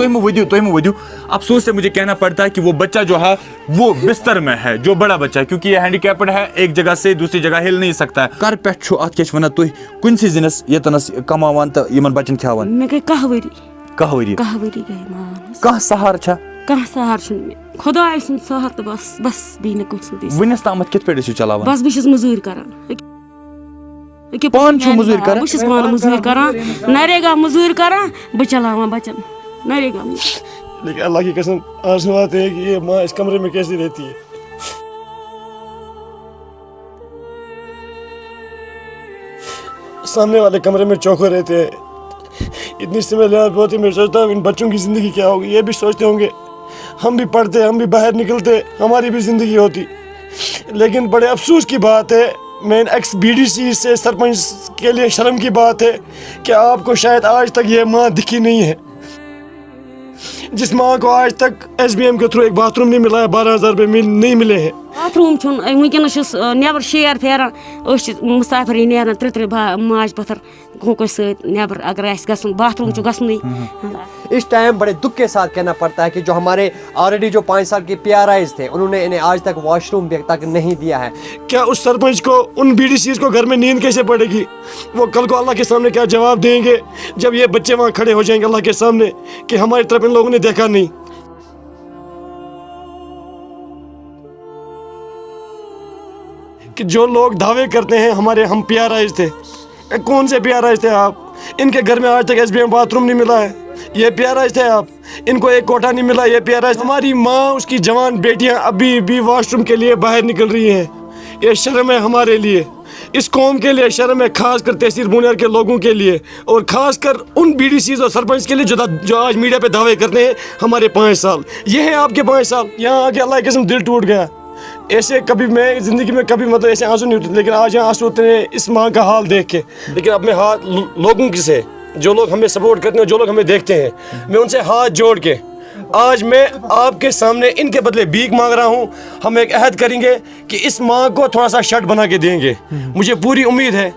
वदियो अफसोस से मुझे कहना पड़ता है कि वो बच्चा जो है वो बिस्तर में है, जो बड़ा बच्चा है, क्योंकि ये हैंडीकैप्ड है, एक जगह से दूसरी जगह हिल नहीं सकता है। कर पे अत क्या वन तुम कुनसी जिनस यतनस कमावान तो यमन बच्चन खियावान? मे गई 10 वरी गई मान कह सहार छा कह सहार छन खुदा सन सहार तो बस दीन कुछ वनस तामत कित पे चलावान? बस बिस मजूर करान पान छु मजूर करान? बस पान मजूर करान, नरेगा मजूर करान, ब चलावान बच्चन नरेगा। लेकिन अल्लाह की कसम आंसू आते हैं कि ये माँ इस कमरे में कैसी रहती है। सामने वाले कमरे में चौखे रहते हैं। इतनी समझदार होती, मैं सोचता हूँ इन बच्चों की ज़िंदगी क्या होगी। ये भी सोचते होंगे हम भी पढ़ते, हम भी बाहर निकलते, हमारी भी ज़िंदगी होती। लेकिन बड़े अफसोस की बात है, मैं एक्स BDC से सरपंच के लिए शर्म की बात है कि आपको शायद आज तक ये माँ दिखी नहीं है, जिस माँ को आज तक SBM के थ्रू एक बाथरूम नहीं मिला है, 12,000 रुपये नहीं मिले हैं। बाथरूम वनकस नबर शेर फेरान मुसाफिर नेरान 3 माज पत्थर कोको नबर अगर बाथरूम गसन। इस टाइम बड़े दुख के साथ कहना पड़ता है कि जो हमारे ऑलरेडी जो 5 साल के PRIs थे, उन्होंने इन्हें आज तक वॉशरूम तक नहीं दिया है। क्या उस सरपंच को, उन BDCs को घर में नींद कैसे पड़ेगी? वो कल को अल्लाह के सामने क्या जवाब देंगे जब ये बच्चे वहाँ खड़े हो जाएंगे अल्लाह के सामने कि हमारी तरफ इन लोगों ने देखा नहीं। कि जो लोग दावे करते हैं हमारे हम PRIs थे, कौन से PRIs थे आप? इनके घर में आज तक SBM बाथरूम नहीं मिला है, ये PRIs थे आप? इनको एक कोठा नहीं मिला, ये PRIs? हमारी माँ, उसकी जवान बेटियां अभी भी वॉशरूम के लिए बाहर निकल रही हैं। ये शर्म है हमारे लिए, इस कौम के लिए शर्म है, खासकर तहसील बुनियाद के लोगों के लिए, और खासकर उन BDCs और सरपंच के लिए जो आज मीडिया पे दावे करते हैं हमारे 5 साल। ये हैं आपके 5 साल। यहाँ आके अल्लाह की कसम दिल टूट गया। ऐसे कभी मैं ज़िंदगी में कभी मतलब ऐसे आंसू नहीं उठते, लेकिन आज यहाँ आंसू उठते हैं इस माँ का हाल देख के। लेकिन अपने हाथ लोगों की से, जो लोग हमें सपोर्ट करते हैं, जो लोग हमें देखते हैं, मैं उनसे हाथ जोड़ के आज मैं आपके सामने इनके बदले भीख मांग रहा हूँ। हम एक अहद करेंगे कि इस माँ को थोड़ा सा शर्ट बना के देंगे। मुझे पूरी उम्मीद है,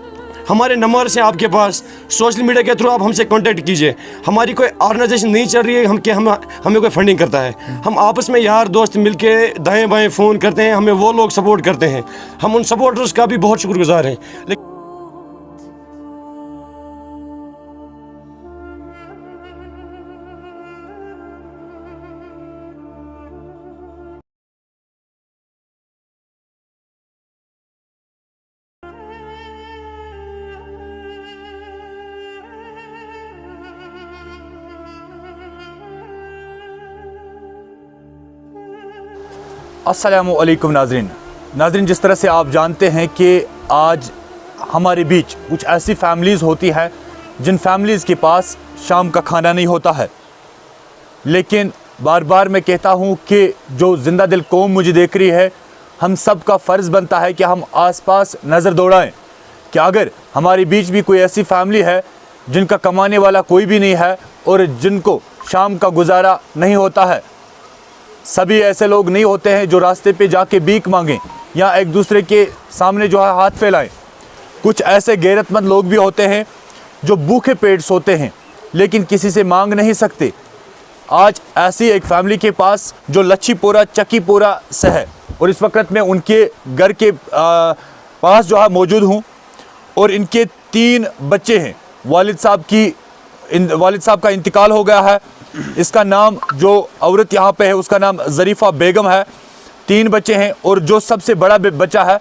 हमारे नंबर से आपके पास सोशल मीडिया के थ्रू आप हमसे कांटेक्ट कीजिए। हमारी कोई ऑर्गेनाइजेशन नहीं चल रही है हमें कोई फंडिंग करता है। हम आपस में यार दोस्त मिलके दाएं बाएं फ़ोन करते हैं, हमें वो लोग सपोर्ट करते हैं। हम उन सपोर्टर्स का भी बहुत शुक्रगुजार हैं। लेकिन अस्सलामुअलैकुम नाज़रीन, जिस तरह से आप जानते हैं कि आज हमारे बीच कुछ ऐसी फैमिलीज़ होती है जिन फैमिलीज़ के पास शाम का खाना नहीं होता है। लेकिन बार बार मैं कहता हूं कि जो ज़िंदा दिल कौम मुझे देख रही है, हम सब का फ़र्ज़ बनता है कि हम आसपास नज़र दौड़ाएं कि अगर हमारे बीच भी कोई ऐसी फैमिली है जिनका कमाने वाला कोई भी नहीं है और जिनको शाम का गुजारा नहीं होता है। सभी ऐसे लोग नहीं होते हैं जो रास्ते पे जाके भीख मांगें या एक दूसरे के सामने जो है हाथ फैलाएं। कुछ ऐसे गैरतमंद लोग भी होते हैं जो भूखे पेट सोते हैं लेकिन किसी से मांग नहीं सकते। आज ऐसी एक फैमिली के पास जो लच्छीपुरा चक्कीपुरा से है और इस वक्त मैं उनके घर के पास जो है मौजूद हूँ और इनके 3 बच्चे हैं। वालिद साहब का इंतकाल हो गया है। इसका नाम, जो औरत यहाँ पे है उसका नाम ज़रीफ़ा बेगम है। 3 बच्चे हैं और जो सबसे बड़ा बच्चा है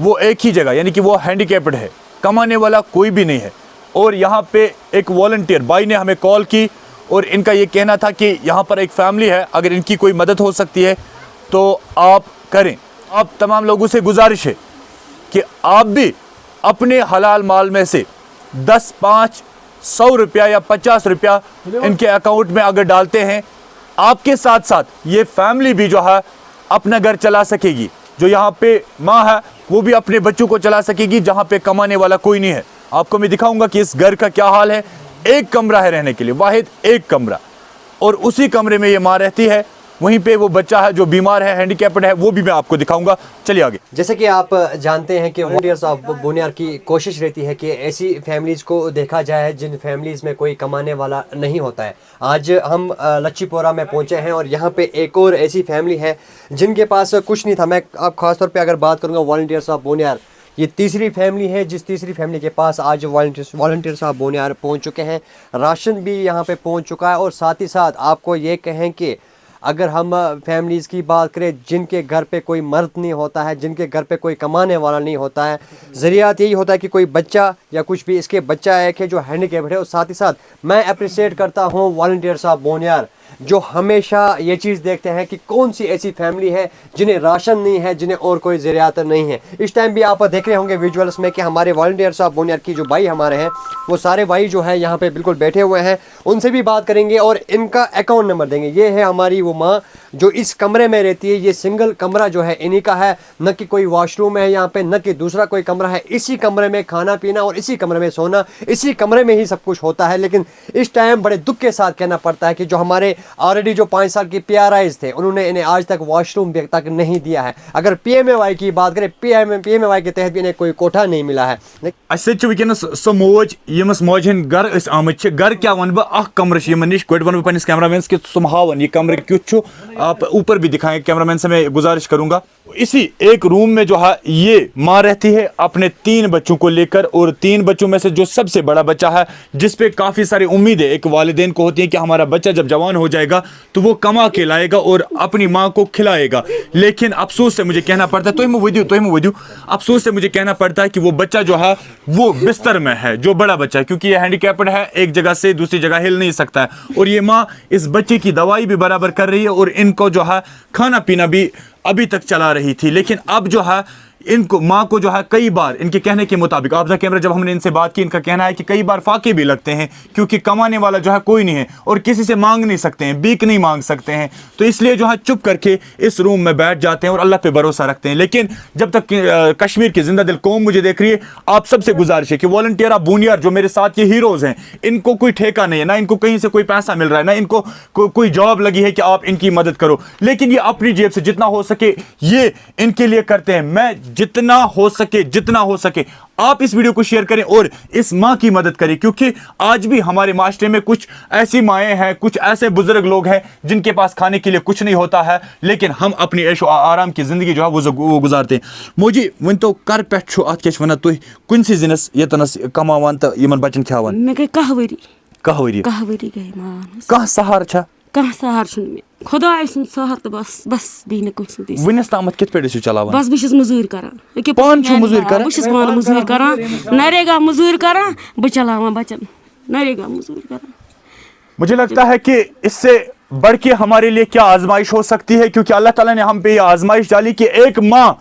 वो एक ही जगह, यानी कि वो हैंडीकैप्ड है, कमाने वाला कोई भी नहीं है। और यहाँ पे एक वॉलंटियर भाई ने हमें कॉल की और इनका ये कहना था कि यहाँ पर एक फैमिली है, अगर इनकी कोई मदद हो सकती है तो आप करें। आप तमाम लोगों से गुजारिश है कि आप भी अपने हलाल माल में से 10, 5, 100 रुपया या 50 रुपया इनके अकाउंट में अगर डालते हैं, आपके साथ साथ ये फैमिली भी जो है अपना घर चला सकेगी। जो यहाँ पे माँ है वो भी अपने बच्चों को चला सकेगी जहाँ पे कमाने वाला कोई नहीं है। आपको मैं दिखाऊंगा कि इस घर का क्या हाल है। एक कमरा है रहने के लिए, वाहिद एक कमरा, और उसी कमरे में ये माँ रहती है। वहीं पे वो बच्चा है जो बीमार है, हैंडीकैप्ड है, वो भी मैं आपको दिखाऊंगा। चलिए आगे। जैसे कि आप जानते हैं कि वॉलंटियर्स ऑफ बोनियार की कोशिश रहती है कि ऐसी फैमिलीज़ को देखा जाए जिन फैमिलीज़ में कोई कमाने वाला नहीं होता है। आज हम लच्छीपोरा में पहुंचे हैं और यहाँ पे एक और ऐसी फैमिली है जिनके पास कुछ नहीं था। मैं अब ख़ास तौर पे अगर बात करूँगा वॉलंटियर्स ऑफ बोनियार, ये तीसरी फैमिली है जिस तीसरी फैमिली के पास आज वॉलंटियर्स ऑफ बोनियार पहुँच चुके हैं। राशन भी यहाँ पे पहुँच चुका है और साथ ही साथ आपको ये कहें कि अगर हम फैमिलीज़ की बात करें जिनके घर पे कोई मर्द नहीं होता है, जिनके घर पे कोई कमाने वाला नहीं होता है, ज़रियात यही होता है कि कोई बच्चा या कुछ भी, इसके बच्चा एक है जो हैंडीकैप्ड है। और साथ ही साथ मैं अप्रिशिएट करता हूँ वॉलंटियर्स ऑफ बोनियार जो हमेशा ये चीज़ देखते हैं कि कौन सी ऐसी फैमिली है जिन्हें राशन नहीं है, जिन्हें और कोई ज़रियात नहीं है। इस टाइम भी आप देख रहे होंगे विजुअल्स में कि हमारे वॉलंटियर्स ऑफ बोनियार की जो भाई हमारे हैं वो सारे भाई जो है यहाँ पे बिल्कुल बैठे हुए हैं। उनसे भी बात करेंगे और इनका अकाउंट नंबर देंगे। ये है हमारी वो माँ जो इस कमरे में रहती है। ये सिंगल कमरा जो है इन्हीं का है, न कि कोई वॉशरूम है यहाँ पे, न कि दूसरा कोई कमरा है। इसी कमरे में खाना पीना और इसी कमरे में सोना, इसी कमरे में ही सब कुछ होता है। लेकिन इस टाइम बड़े दुख के साथ कहना पड़ता है कि जो हमारे ऑलरेडी जो 5 साल की PRIs थे उन्होंने इन्हें आज तक वॉशरूम तक नहीं दिया है। अगर PMAY की बात करें, PMAY के तहत भी इन्हें कोई कोठा नहीं मिला है। सो मोज यमस मोज हन घर आमत घर क्या वन बह कमर निश गोड वन पे कैमरामैन कि तुम हावन ये कमरे क्युत। आप ऊपर भी दिखाएं, कैमरामैन से मैं गुजारिश करूंगा। इसी एक रूम में जो है ये माँ रहती है अपने 3 बच्चों को लेकर, और 3 बच्चों में से जो सबसे बड़ा बच्चा है जिस पे काफ़ी सारी उम्मीदें एक वालिदैन को होती है कि हमारा बच्चा जब जवान हो जाएगा तो वो कमा के लाएगा और अपनी माँ को खिलाएगा। लेकिन अफसोस से मुझे कहना पड़ता है, तो अफसोस से मुझे कहना पड़ता है कि वो बच्चा जो है वो बिस्तर में है, जो बड़ा बच्चा है, क्योंकि ये हैंडीकैप्ड है, एक जगह से दूसरी जगह हिल नहीं सकता है। और ये माँ इस बच्चे की दवाई भी बराबर कर रही है और इनको जो है खाना पीना भी अभी तक चला रही थी। लेकिन अब जो है इनको माँ को जो है कई बार इनके कहने के मुताबिक, ऑफ द कैमरा जब हमने इनसे बात की, इनका कहना है कि कई बार फाके भी लगते हैं क्योंकि कमाने वाला जो है कोई नहीं है और किसी से मांग नहीं सकते हैं, बीक नहीं मांग सकते हैं, तो इसलिए जो है चुप करके इस रूम में बैठ जाते हैं और अल्लाह पे भरोसा रखते हैं। लेकिन जब तक कश्मीर की जिंदा दिल कौम मुझे देख रही है, आप सबसे गुजारिश है कि वॉलंटियर ऑफ बोनियार जो मेरे साथ ये हीरोज हैं, इनको कोई ठेका नहीं है, ना इनको कहीं से कोई पैसा मिल रहा है, ना इनको कोई जॉब लगी है कि आप इनकी मदद करो, लेकिन ये अपनी जेब से जितना हो सके ये इनके लिए करते हैं। मैं जितना हो सके आप इस वीडियो को शेयर करें और इस माँ की मदद करें, क्योंकि आज भी हमारे माशरे में कुछ ऐसी माएँ हैं, कुछ ऐसे बुजुर्ग लोग हैं जिनके पास खाने के लिए कुछ नहीं होता है, लेकिन हम अपनी ऐशो आराम की जिंदगी जो है वो गुजारते हैं। मुझे वन तो कर पे अत क्या वन तुम कुन जिनस यतनस कमावान तो यमन बचन खावान मे गई कहवरी गई मान कह सहार छा कह सहार खुदाय सुन सहार तो बस भी न कुछ वनस तामत कित पे चलावान बस बस मजूर करान पान छु मजूर करान बस पान मजूर करान नरेगा मजूर करान ब चलावान बचन नरेगा मजूर करान। मुझे लगता है कि इससे बढ़ के हमारे लिए क्या आजमाइश हो सकती है, क्योंकि अल्लाह ताला ने हम पे ये आजमाइश डाली कि एक माँ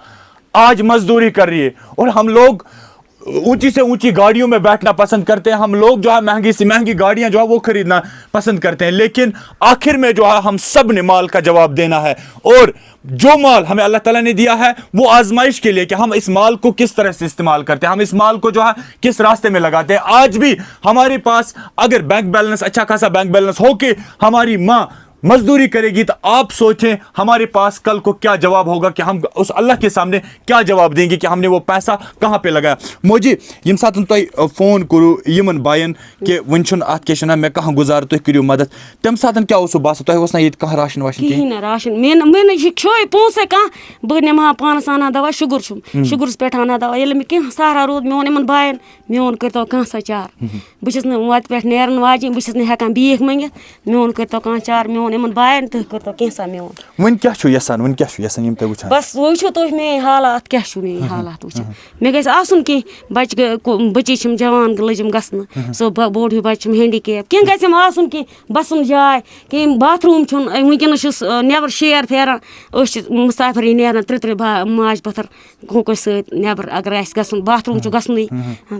आज मजदूरी कर रही है और हम लोग ऊंची से ऊंची गाड़ियों में बैठना पसंद करते हैं, हम लोग जो है महंगी से महंगी गाड़ियां जो है वो खरीदना पसंद करते हैं, लेकिन आखिर में जो है हम सब ने माल का जवाब देना है। और जो माल हमें अल्लाह ताला ने दिया है वो आजमाइश के लिए कि हम इस माल को किस तरह से इस्तेमाल करते हैं, हम इस माल को जो है किस रास्ते में लगाते हैं। आज भी हमारे पास अगर बैंक बैलेंस, अच्छा खासा बैंक बैलेंस हो के हमारी माँ मजदूरी करेगी तो आप सोचें हमारे पास कल को क्या जवाब होगा, कि हम उस अल्लाह के सामने क्या जवाब देंगे कि हमने वो पैसा कहाँ पे लगाया। मुझे यम साथ तुम फोन करूँ यमन बायन कि वन अत क्या मैं कहाँ गुजार तुम करो मदद, तम साथ क्या बास तुम ये कह राशन वाशन कहीं राशन मे छोए पोसे कह बह निमा पानस आना दवा शुगरस पे आना दवा ये मे कह सहारा रोद मे इन बायन मोन कर कह सा चार बहुत वत पे नेरन वाजिन बहुत हेकान बीख मंगित मोन कर कह चार मोन इन बायन तुम कर कैसा मोन वन क्या यसान वन क्या वुचान बस वो तुम मे हालात क्या मे हालात वो मे गई आसन कह बच्चे जवान लजम गसन सो बोड़ हिू बच्चे हैंडीकैप कह गम आसन कह बसन जाय कह बाथरूम वनकस नबर शेर फेरान मुसाफिर नेरान त्रे माज पत्थर कोक नबर अगर गसन बाथरूम गसनई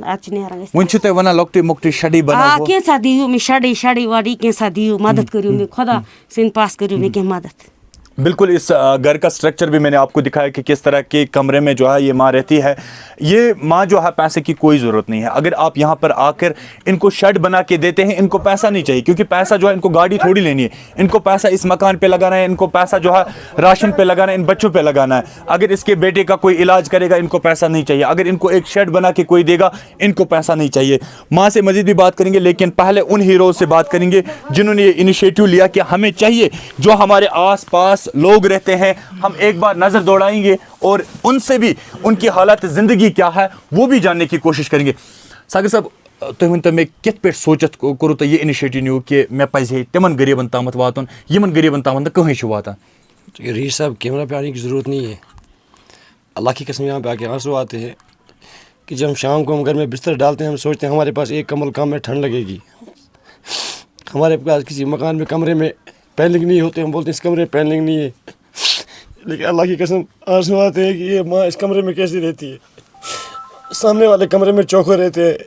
अत नेरान वन वन लकटी मोकटी शडी बना कैसा दियो मे शडी वडी कैसा दियो मदद करियो मे खुदा सिंध पास करियो मे कह मदद बिल्कुल इस घर का स्ट्रक्चर भी मैंने आपको दिखाया कि किस तरह के कमरे में जो है ये माँ रहती है। ये माँ जो है पैसे की कोई ज़रूरत नहीं है। अगर आप यहाँ पर आकर इनको शेड बना के देते हैं, इनको पैसा नहीं चाहिए, क्योंकि पैसा जो है इनको गाड़ी थोड़ी लेनी है, इनको पैसा इस मकान पे लगाना है, इनको पैसा जो है राशन पे लगाना है, इन बच्चों पे लगाना है। अगर इसके बेटे का कोई इलाज करेगा, इनको पैसा नहीं चाहिए। अगर इनको एक शेड बना के कोई देगा, इनको पैसा नहीं चाहिए। माँ से मज़ीद भी बात करेंगे, लेकिन पहले उन हीरोज़ से बात करेंगे जिन्होंने ये इनिशिएटिव लिया कि हमें चाहिए जो हमारे आस पास लोग रहते हैं, हम एक बार नज़र दौड़ाएंगे और उनसे भी उनकी हालत ज़िंदगी क्या है वो भी जानने की कोशिश करेंगे। सागर साहब, तुम वन मे कित पे सोचत करू तो ये इनिशिएटिव न्यू कि मैं पजे तिमन गरीबन तामत वातन, यमन गरीबन तामत कहीं से वाता। तो ये रीस साहब कैमरा पे आने की ज़रूरत नहीं है। अल्लाह की कसम यहाँ पे आके आंसू आते हैं कि जब हम शाम को हम घर में बिस्तर डालते हैं, हम सोचते हैं हमारे पास एक कंबल कम है, ठंड लगेगी। हमारे पास किसी मकान में कमरे में पैनलिंग नहीं होते, हम बोलते हैं इस कमरे में पैनलिंग नहीं है, लेकिन अल्लाह की कसम आंसू आते हैं कि ये माँ इस कमरे में कैसी रहती है। सामने वाले कमरे में चौके रहते हैं,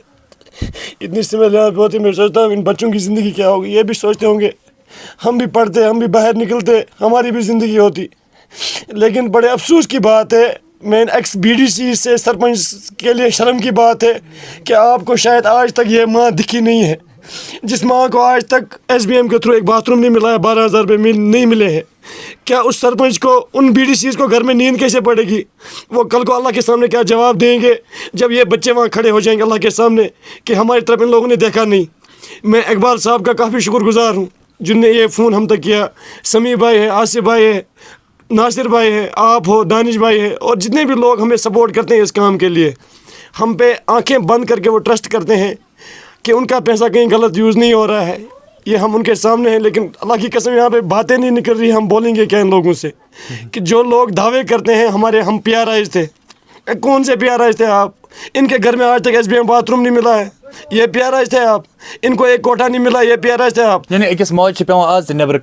इतनी स्मेल यहाँ पे होती है। मैं सोचता हूँ इन बच्चों की ज़िंदगी क्या होगी। ये भी सोचते होंगे हम भी पढ़ते, हम भी बाहर निकलते, हमारी भी ज़िंदगी होती। लेकिन बड़े अफसोस की बात है, मैं एक्स BDC से सरपंच के लिए शर्म की बात है कि आपको शायद आज तक ये माँ दिखी नहीं है, जिस माँ को आज तक SBM के थ्रू एक बाथरूम नहीं मिला है, 12,000 रुपये नहीं मिले हैं। क्या उस सरपंच को, उन BDCs को घर में नींद कैसे पड़ेगी? वो कल को अल्लाह के सामने क्या जवाब देंगे जब ये बच्चे वहाँ खड़े हो जाएंगे अल्लाह के सामने कि हमारी तरफ इन लोगों ने देखा नहीं। मैं इकबाल साहब का काफ़ी शुक्रगुजार हूँ जिनने ये फ़ोन हम तक किया। समी भाई है, आसिफ भाई है, नासिर भाई है, आप हो, दानिश भाई है, और जितने भी लोग हमें सपोर्ट करते हैं इस काम के लिए, हम पे आंखें बंद करके वो ट्रस्ट करते हैं कि उनका पैसा कहीं गलत यूज़ नहीं हो रहा है। ये हम उनके सामने हैं, लेकिन अल्लाह की कसम यहाँ पे बातें नहीं निकल रही। हम बोलेंगे क्या इन लोगों से कि जो लोग दावे करते हैं हमारे हम PRIs थे। कौन से PRIs थे आप? इनके घर में आज तक SBM बाथरूम नहीं मिला है, ये PRIs थे आप। इनको एक कोठा नहीं मिला, ये PRIs थे आप। यानी एक मौज आज नेबर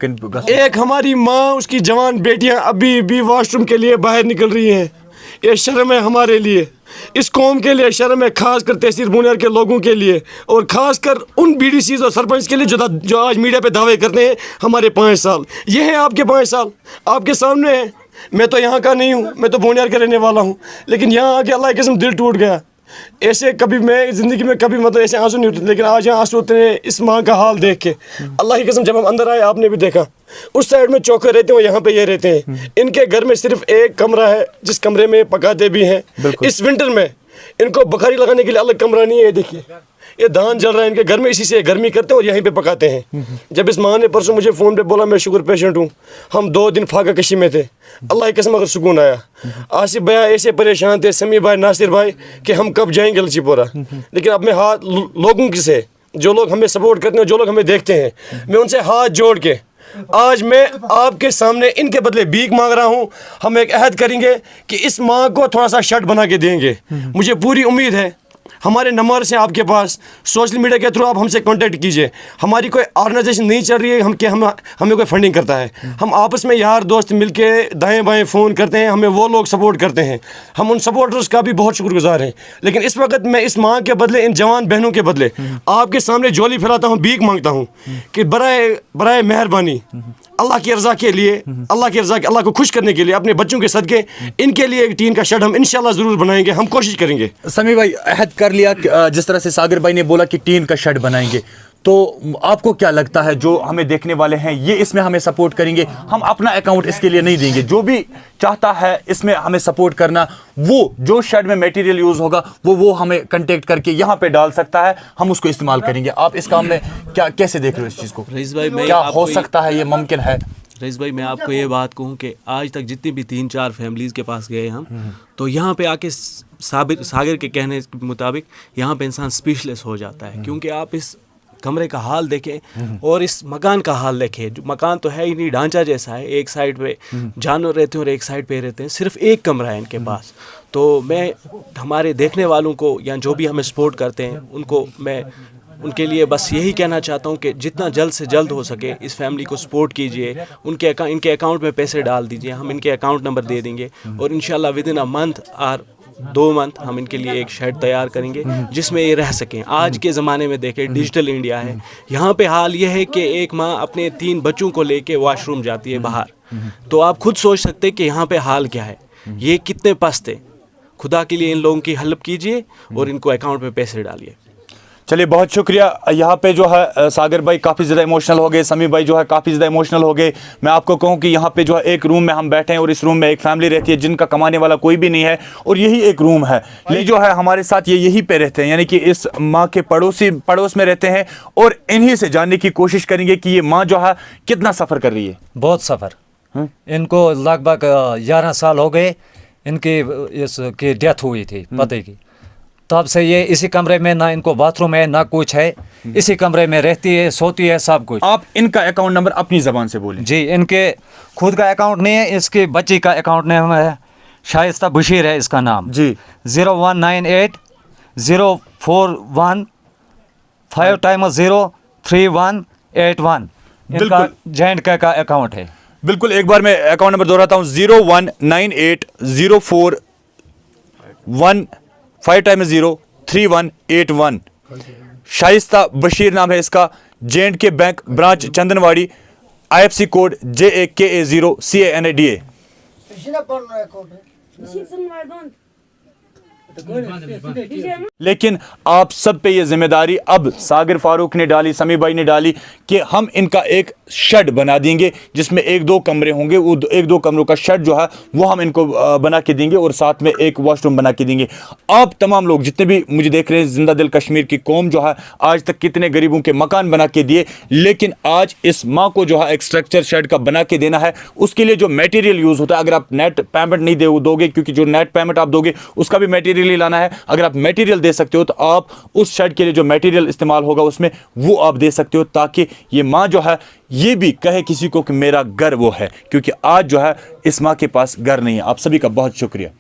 एक हमारी माँ, उसकी जवान बेटियाँ अभी भी वॉशरूम के लिए बाहर निकल रही हैं। ये शर्म है हमारे लिए, इस कौम के लिए शर्म है, खासकर तहसील बोनियार के लोगों के लिए, और खासकर उन BDCs और सरपंच के लिए जो आज मीडिया पे दावे करते हैं हमारे 5 साल। ये हैं आपके 5 साल, आपके सामने हैं। मैं तो यहाँ का नहीं हूँ, मैं तो बोनियार का रहने वाला हूँ, लेकिन यहाँ आके अल्लाह की कसम दिल टूट गया। ऐसे कभी मैं ज़िंदगी में कभी मतलब ऐसे आंसू नहीं उठते, लेकिन आज यहाँ आंसू उतरे इस माँ का हाल देख के। अल्लाह की कसम जब हम अंदर आए आपने भी देखा, उस साइड में चौके रहते हैं, यहाँ पे ये रहते हैं। इनके घर में सिर्फ एक कमरा है जिस कमरे में पकाते भी हैं। इस विंटर में इनको बुखारी लगाने के लिए अलग कमरा नहीं है। ये देखिए ये धान जल रहा है इनके घर में, इसी से गर्मी करते हैं और यहीं पे पकाते हैं। जब इस माँ ने परसों मुझे फ़ोन पे बोला मैं शुगर पेशेंट हूँ, हम 2 दिन फाका कशी में थे, अल्लाह की कसम अगर सुकून आया। आसिफ भैया ऐसे परेशान थे, समी भाई, नासिर भाई, कि हम कब जाएंगे लचीपुरा। लेकिन अब मैं हाथ लोगों की से, जो लोग हमें सपोर्ट करते हैं, जो लोग हमें देखते हैं, मैं उनसे हाथ जोड़ के आज मैं आपके सामने इनके बदले भीख मांग रहा हूँ। हम एक अहद करेंगे कि इस माँ को थोड़ा सा शर्ट बना के देंगे। मुझे पूरी उम्मीद है, हमारे नंबर्स हैं आपके पास, सोशल मीडिया के थ्रू आप हमसे कांटेक्ट कीजिए। हमारी कोई ऑर्गेनाइजेशन नहीं चल रही है हमें कोई फंडिंग करता है। हम आपस में यार दोस्त मिलके दाएं बाएं फ़ोन करते हैं, हमें वो लोग सपोर्ट करते हैं, हम उन सपोर्टर्स का भी बहुत शुक्रगुजार हैं। लेकिन इस वक्त मैं इस माँ के बदले, इन जवान बहनों के बदले आपके सामने झोली फैलाता हूँ, भीख मांगता हूँ कि बराए मेहरबानी अल्लाह की रज़ा के लिए, अल्लाह को खुश करने के लिए, अपने बच्चों के सदके इनके लिए एक टीन का शेड हम इंशाल्लाह ज़रूर बनाएंगे, हम कोशिश करेंगे। समी भाई अहद कर लिया, जिस तरह से सागर भाई ने बोला कि टीन का शेड बनाएंगे, तो आपको क्या लगता है जो हमें देखने वाले हैं ये इसमें हमें सपोर्ट करेंगे? हम अपना अकाउंट इसके लिए नहीं देंगे, जो भी चाहता है इसमें हमें सपोर्ट करना, वो जो शेड में मटेरियल यूज़ होगा वो हमें कांटेक्ट करके यहाँ पे डाल सकता है, हम उसको इस्तेमाल करेंगे। आप इस काम में क्या कैसे देख रहे हो इस चीज़ को? रईस भाई, मैं क्या हो सकता है, ये मुमकिन है? रईस भाई, मैं आपको ये बात कहूँ कि आज तक जितनी भी 3-4 फैमिलीज़ के पास गए हम, तो यहाँ पे आके सागर के कहने के मुताबिक यहाँ पे इंसान स्पीचलेस हो जाता है, क्योंकि आप इस कमरे का हाल देखें और इस मकान का हाल देखें। जो मकान तो है ही नहीं, ढांचा जैसा है, एक साइड पे जानवर रहते हैं और एक साइड पे रहते हैं, सिर्फ एक कमरा है इनके पास। तो मैं हमारे देखने वालों को या जो भी हमें सपोर्ट करते हैं उनको मैं उनके लिए बस यही कहना चाहता हूँ कि जितना जल्द से जल्द हो सके इस फैमिली को सपोर्ट कीजिए, इनके अकाउंट में पैसे डाल दीजिए, हम इनके अकाउंट नंबर दे देंगे और इंशाल्लाह विद इन अ मंथ और 2 मंथ हम इनके लिए एक शेड तैयार करेंगे जिसमें ये रह सकें। आज के ज़माने में देखें, डिजिटल इंडिया है, यहाँ पे हाल ये है कि एक माँ अपने 3 बच्चों को लेके वॉशरूम जाती है बाहर, तो आप खुद सोच सकते हैं कि यहाँ पे हाल क्या है, ये कितने पस्त है। खुदा के लिए इन लोगों की हेल्प कीजिए और इनको अकाउंट में पैसे डालिए। चलिए, बहुत शुक्रिया। यहाँ पे जो है सागर भाई काफ़ी ज़्यादा इमोशनल हो गए, समी भाई जो है काफ़ी ज़्यादा इमोशनल हो गए। मैं आपको कहूँ कि यहाँ पे जो है एक रूम में हम बैठे हैं और इस रूम में एक फैमिली रहती है जिनका कमाने वाला कोई भी नहीं है, और यही एक रूम है। ये जो है हमारे साथ ये यहीं पे रहते हैं, यानी कि इस माँ के पड़ोस में रहते हैं, और इन्हीं से जानने की कोशिश करेंगे कि ये माँ जो है कितना सफ़र कर रही है। बहुत सफ़र। इनको लगभग 11 साल हो गए इनकी इसकी डेथ हुई थी पति की। तब से ये इसी कमरे में, ना इनको बाथरूम है ना कुछ है, इसी कमरे में रहती है, सोती है, सब कुछ। आप इनका अकाउंट नंबर अपनी ज़बान से बोलें। जी, इनके खुद का अकाउंट नहीं है, इसकी बच्ची का अकाउंट नेम है, शाइस्ता बशीर है इसका नाम जी। 0198 041 5x03181 इनका J&K का अकाउंट है। बिल्कुल, एक बार मैं अकाउंट नंबर दोहराता हूँ, 0198 041 5x03181। शाइस्ता बशीर नाम है इसका, J&K bank branch Chandanwadi, IFC code JAKA0CANADA। लेकिन आप सब पे ये जिम्मेदारी अब सागर फारूक ने डाली, समी भाई ने डाली कि हम इनका एक शेड बना देंगे जिसमें 1-2 कमरे होंगे। वो 1-2 कमरों का शेड जो है वो हम इनको बना के देंगे, और साथ में एक वॉशरूम बना के देंगे। आप तमाम लोग जितने भी मुझे देख रहे हैं, जिंदा दिल कश्मीर की कौम जो है आज तक कितने गरीबों के मकान बना के दिए, लेकिन आज इस माँ को जो है एक स्ट्रक्चर शेड का बना के देना है। उसके लिए जो मटेरियल यूज़ होता है, अगर आप नेट पेमेंट नहीं दोगे, क्योंकि जो नेट पेमेंट आप दोगे उसका भी मटेरियल ही लाना है, अगर आप मटेरियल दे सकते हो तो आप उस शेड के लिए जो मटेरियल इस्तेमाल होगा उसमें वो आप दे सकते हो, ताकि ये माँ जो है ये भी कहे किसी को कि मेरा घर वो है, क्योंकि आज जो है इस माँ के पास घर नहीं है। आप सभी का बहुत शुक्रिया।